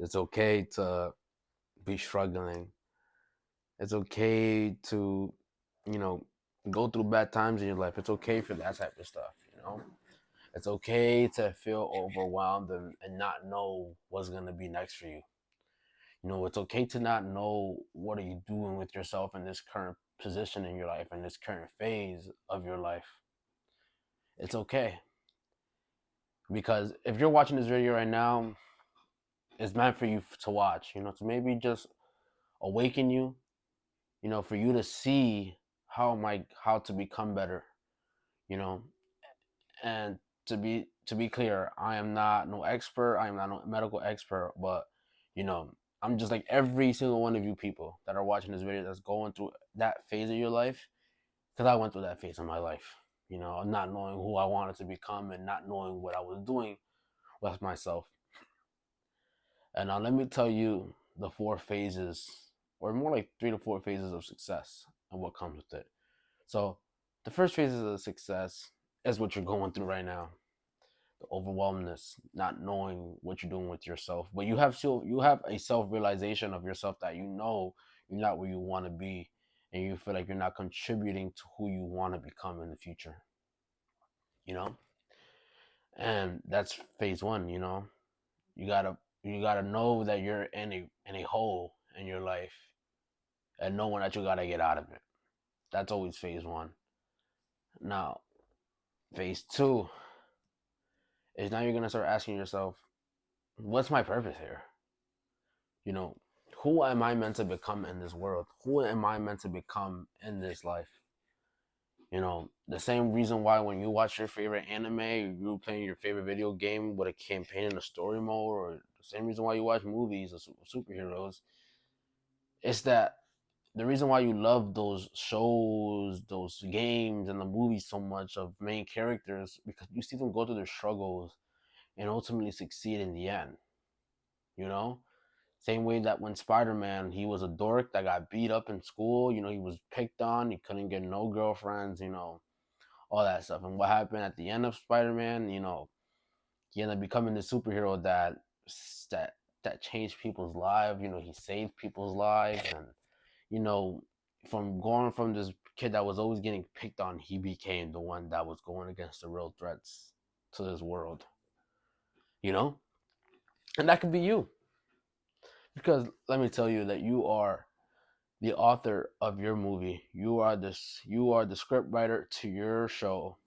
It's okay to be struggling. It's okay to, you know, go through bad times in your life. It's okay for that type of stuff, you know? It's okay to feel overwhelmed and not know what's gonna be next for you. You know, it's okay to not know what are you doing with yourself in this current position in your life, in this current phase of your life. It's okay. Because if you're watching this video right now, it's meant for you to watch, you know, to maybe just awaken you, you know, for you to see how to become better, you know. And to be clear, I am not no expert, I am not no medical expert, but you know, I'm just like every single one of you people that are watching this video that's going through that phase of your life, because I went through that phase of my life, you know, not knowing who I wanted to become and not knowing what I was doing with myself. And now let me tell you the four phases, or more like 3 to 4 phases of success and what comes with it. So the first phases of success is what you're going through right now. The overwhelmness, not knowing what you're doing with yourself. But you have a self realization of yourself that you know you're not where you want to be, and you feel like you're not contributing to who you want to become in the future. You know, and that's phase one. You know, you gotta know that you're in a hole in your life, and knowing that you gotta get out of it. That's always phase one. Now, phase two is now you're gonna start asking yourself, what's my purpose here? You know, who am I meant to become in this world? Who am I meant to become in this life? You know, the same reason why when you watch your favorite anime, you're playing your favorite video game with a campaign and a story mode, or the same reason why you watch movies of superheroes, it's that the reason why you love those shows, those games, and the movies so much of main characters because you see them go through their struggles and ultimately succeed in the end. You know, same way that when Spider Man, he was a dork that got beat up in school. You know, he was picked on. He couldn't get no girlfriends. You know, all that stuff. And what happened at the end of Spider Man? You know, he ended up becoming the superhero that that changed people's lives. You know, he saved people's lives, and you know, from going from this kid that was always getting picked on, he became the one that was going against the real threats to this world. You know, and that could be you because let me tell you that you are the author of your movie. You are the script writer to your show.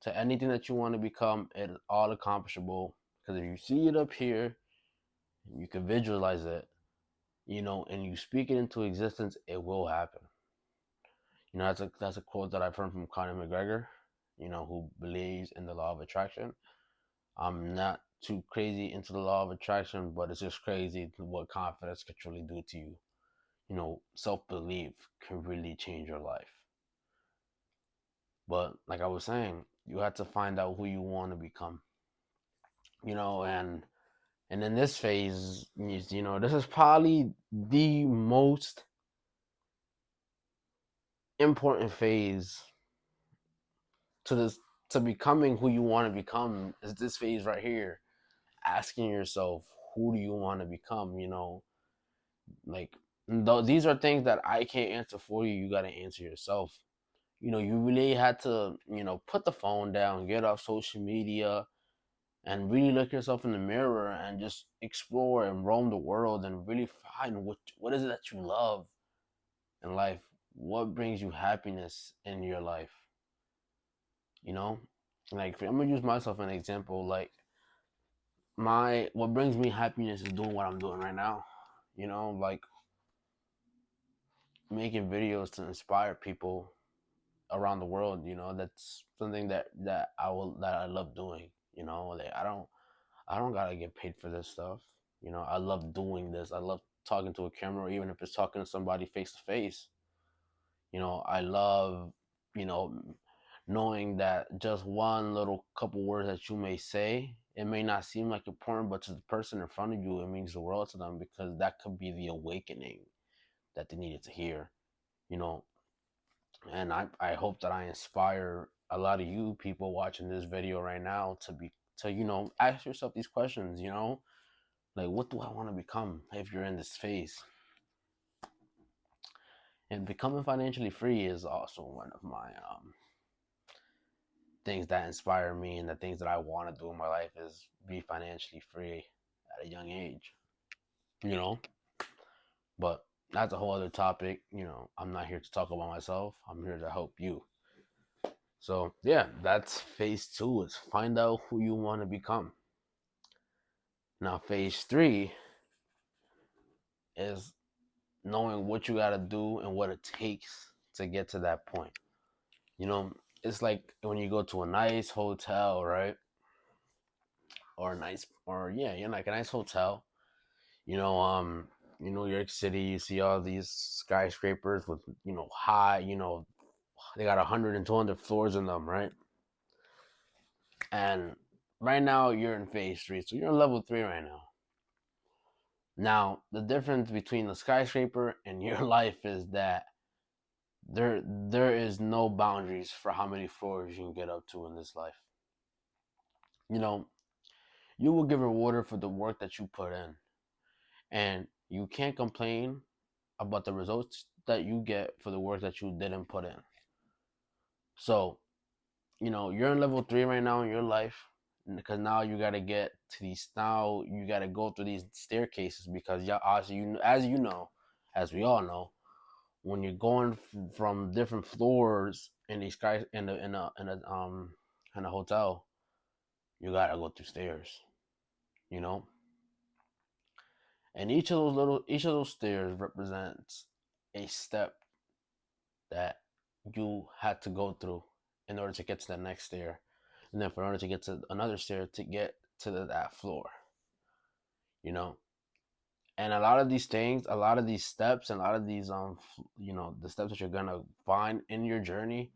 To anything that you want to become, it is all accomplishable. Because if you see it up here, you can visualize it, you know, and you speak it into existence, it will happen. You know, that's a quote that I've heard from Conor McGregor, you know, who believes in the law of attraction. I'm not too crazy into the law of attraction, but it's just crazy what confidence can truly do to you. You know, self belief can really change your life. But like I was saying, you have to find out who you want to become. You know, and in this phase, you know, this is probably the most important phase to this to becoming who you want to become is this phase right here. Asking yourself, who do you want to become? You know, like these are things that I can't answer for you. You got to answer yourself. You know, you really had to, you know, put the phone down, get off social media, and really look yourself in the mirror and just explore and roam the world and really find what is it that you love in life. What brings you happiness in your life? You know, like I'm gonna use myself as an example. Like my what brings me happiness is doing what I'm doing right now. You know, like making videos to inspire people around the world. You know, that's something that I love doing. You know, like I don't gotta get paid for this stuff. You know, I love doing this. I love talking to a camera, even if it's talking to somebody face to face. You know, I love, you know, knowing that just one little couple words that you may say, it may not seem like important, but to the person in front of you, it means the world to them because that could be the awakening that they needed to hear. You know, and I hope that I inspire a lot of you people watching this video right now to you know, ask yourself these questions, you know, Like, what do I want to become if you're in this phase? And becoming financially free is also one of my things that inspire me, and the things that I want to do in my life is be financially free at a young age, you know? But that's a whole other topic. I'm not here to talk about myself. I'm here to help you. So, yeah, that's phase two, is find out who you want to become. Now, phase three is knowing what you got to do and what it takes to get to that point. You know, it's like when you go to a nice hotel, right? Or like a nice hotel. You know, New York City, you see all these skyscrapers with, high, they got 100 and 200 floors in them, right? And right now you're in phase three, so you're in level three right now. Now, the difference between the skyscraper and your life is that there is no boundaries for how many floors you can get up to in this life. You know, you will get rewarded for the work that you put in, and you can't complain about the results that you get for the work that you didn't put in. So, you're in level three right now in your life, because now you got to get to these. Now you got to go through these staircases, because as we all know, when you're going from different floors in these guys in a hotel, you gotta go through stairs, you know. And each of those stairs represents a step that you had to go through in order to get to the next stair, and then for order to get to another stair to get to that floor, you know. And a lot of these things, a lot of these steps, and a lot of these the steps that you're gonna find in your journey,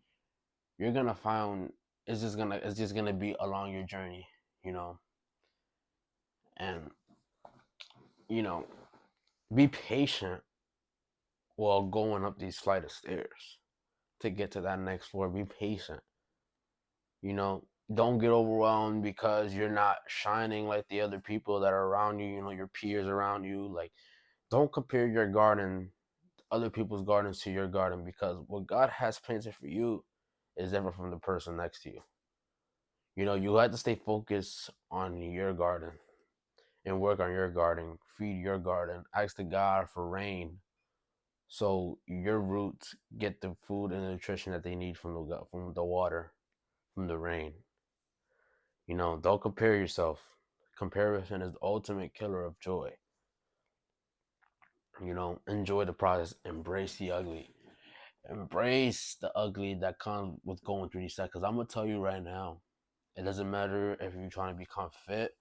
you're gonna find it's just gonna be along your journey, you know. And you know, be patient while going up these flight of stairs to get to that next floor. Be patient. You know, don't get overwhelmed because you're not shining like the other people that are around you, your peers around you. Like, don't compare your garden, other people's gardens, to your garden, because what God has planted for you is different from the person next to you. You have to stay focused on your garden and work on your garden, feed your garden, ask the God for rain, so your roots get the food and the nutrition that they need from the water, from the rain. Don't compare yourself. Comparison is the ultimate killer of joy. Enjoy the process. Embrace the ugly. Embrace the ugly that comes with going through these steps. Because I'm gonna tell you right now, it doesn't matter if you're trying to become fit.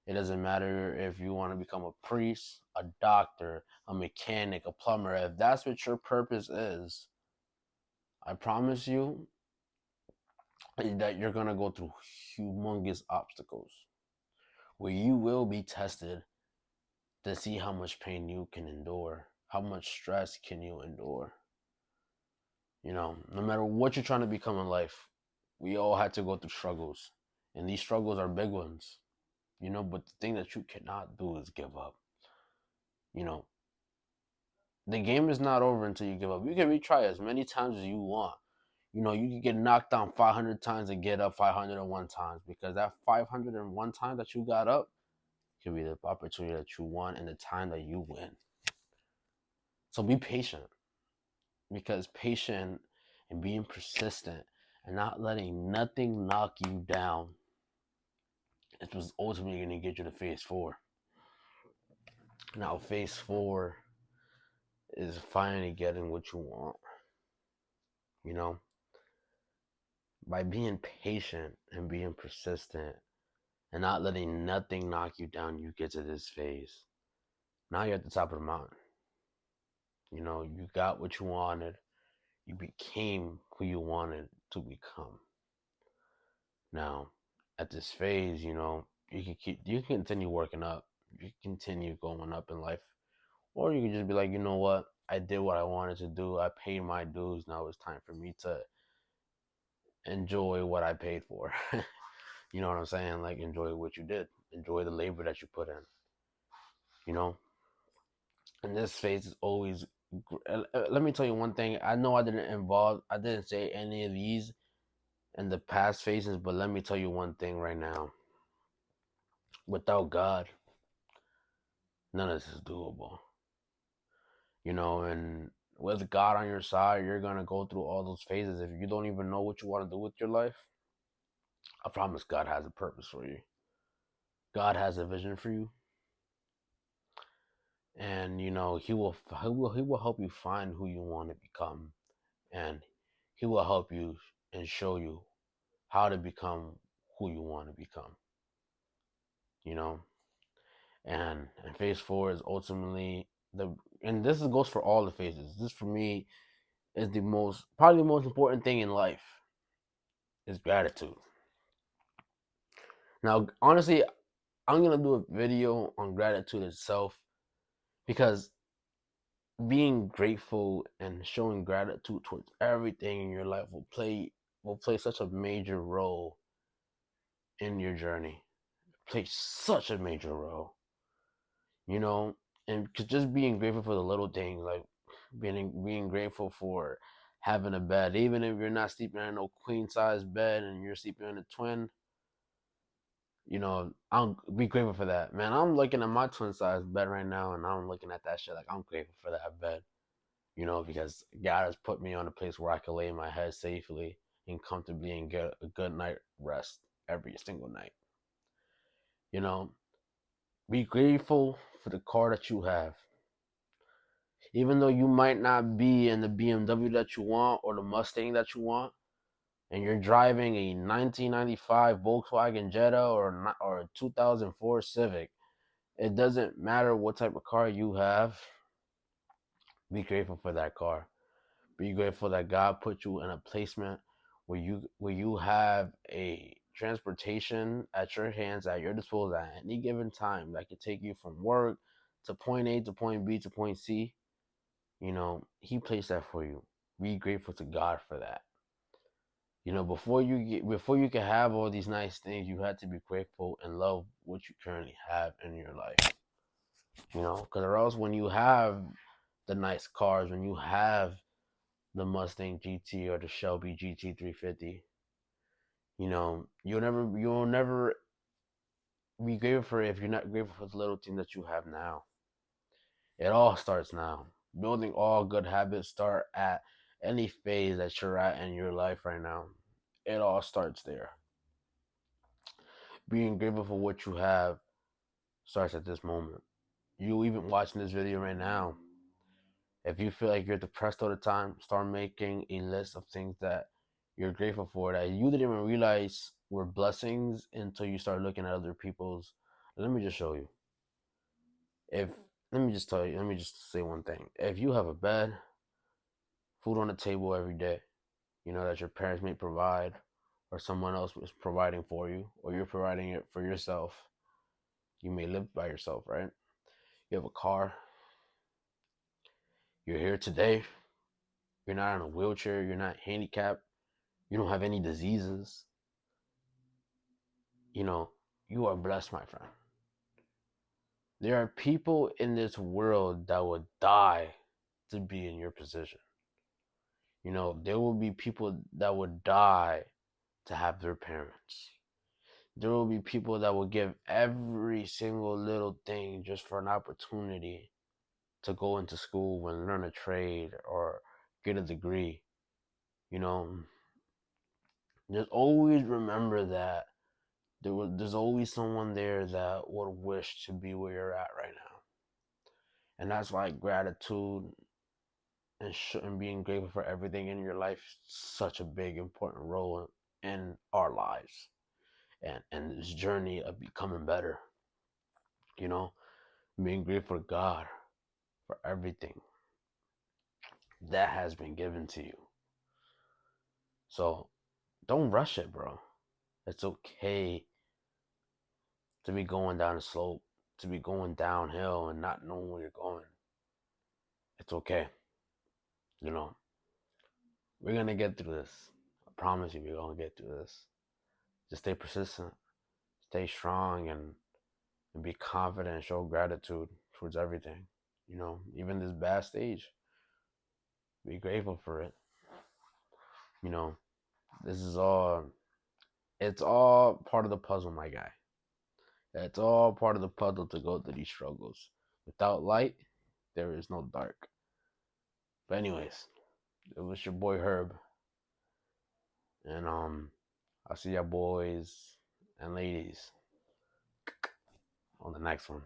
It doesn't matter if you want to become a priest, a doctor, a mechanic, a plumber. If that's what your purpose is, I promise you that you're going to go through humongous obstacles where you will be tested to see how much pain you can endure, how much stress can you endure. No matter what you're trying to become in life, we all had to go through struggles, and these struggles are big ones. But the thing that you cannot do is give up. You know, the game is not over until you give up. You can retry as many times as you want. You can get knocked down 500 times and get up 501 times, because that 501 time that you got up can be the opportunity that you want and the time that you win. So be patient, because patient and being persistent and not letting nothing knock you down is what's ultimately going to get you to phase four. Now, phase four is finally getting what you want. You know, by being patient and being persistent and not letting nothing knock you down, you get to this phase. Now you're at the top of the mountain. You got what you wanted. You became who you wanted to become. Now, at this phase, you can continue working up. You can continue going up in life. Or you can just be like, you know what? I did what I wanted to do. I paid my dues. Now it's time for me to enjoy what I paid for. You know what I'm saying? Like, enjoy what you did. Enjoy the labor that you put in. you know. And this phase is always. Let me tell you one thing. I know I didn't say any of these in the past phases, but let me tell you one thing right now. Without God, none of this is doable. You know, and with God on your side, you're gonna go through all those phases. If you don't even know what you want to do with your life, I promise God has a purpose for you. God has a vision for you, and you know he will help you find who you want to become, and he will help you and show you how to become who you want to become. You know, and phase four is ultimately the and goes for all the phases. This for me is the most probably the most important thing in life is gratitude. Now, honestly, I'm gonna do a video on gratitude itself because being grateful and showing gratitude towards everything in your life will play such a major role in your journey. Play such a major role, you know, and just being grateful for the little things, like being grateful for having a bed, even if you're not sleeping in no queen size bed and you're sleeping in a twin. You know, I'll be grateful for that, man. I'm looking at my twin size bed right now, and I'm looking at that shit like I'm grateful for that bed. You know, because God has put me on a place where I can lay my head safely and comfortably and get a good night rest every single night. You know, be grateful for the car that you have. Even though you might not be in the BMW that you want or the Mustang that you want, and you're driving a 1995 Volkswagen Jetta or a 2004 Civic, it doesn't matter what type of car you have. Be grateful for that car. Be grateful that God put you in a placement where you have a transportation at your hands at your disposal at any given time that could take you from work to point A to point B to point C. You know, He placed that for you. Be grateful to God for that. You know, before you can have all these nice things, you have to be grateful and love what you currently have in your life. You know, because or else when you have the nice cars, when you have the Mustang GT or the Shelby GT 350, you know, you'll never be grateful for it if you're not grateful for the little thing that you have now. It all starts now. Building all good habits start at any phase that you're at in your life right now. It all starts there. Being grateful for what you have starts at this moment. You even watching this video right now. If you feel like you're depressed all the time, start making a list of things that you're grateful for that you didn't even realize were blessings until you start looking at other people's. Let me just show you. If Let me just tell you, let me just say one thing. If you have a bed, food on the table every day, you know that your parents may provide, or someone else is providing for you, or you're providing it for yourself. You may live by yourself, right? You have a car. You're here today. You're not in a wheelchair. You're not handicapped. You don't have any diseases. You know, you are blessed, my friend. There are people in this world that would die to be in your position. You know, there will be people that would die to have their parents. There will be people that will give every single little thing just for an opportunity to go into school and learn a trade or get a degree. You know, just always remember that there's always someone there that would wish to be where you're at right now. And that's why gratitude and being grateful for everything in your life is such a big important role in our lives and this journey of becoming better. You know, being grateful to God for everything that has been given to you. So don't rush it, bro. It's okay to be going down the slope, to be going downhill and not knowing where you're going. It's okay. You know, we're gonna get through this. I promise you, we're gonna get through this. Just stay persistent, stay strong, and be confident, show gratitude towards everything. You know, even this bad stage, be grateful for it. You know, this is all, it's all part of the puzzle, my guy. It's all part of the puzzle to go through these struggles. Without light, there is no dark. But anyways, it was your boy Herb, and I'll see ya boys and ladies on the next one.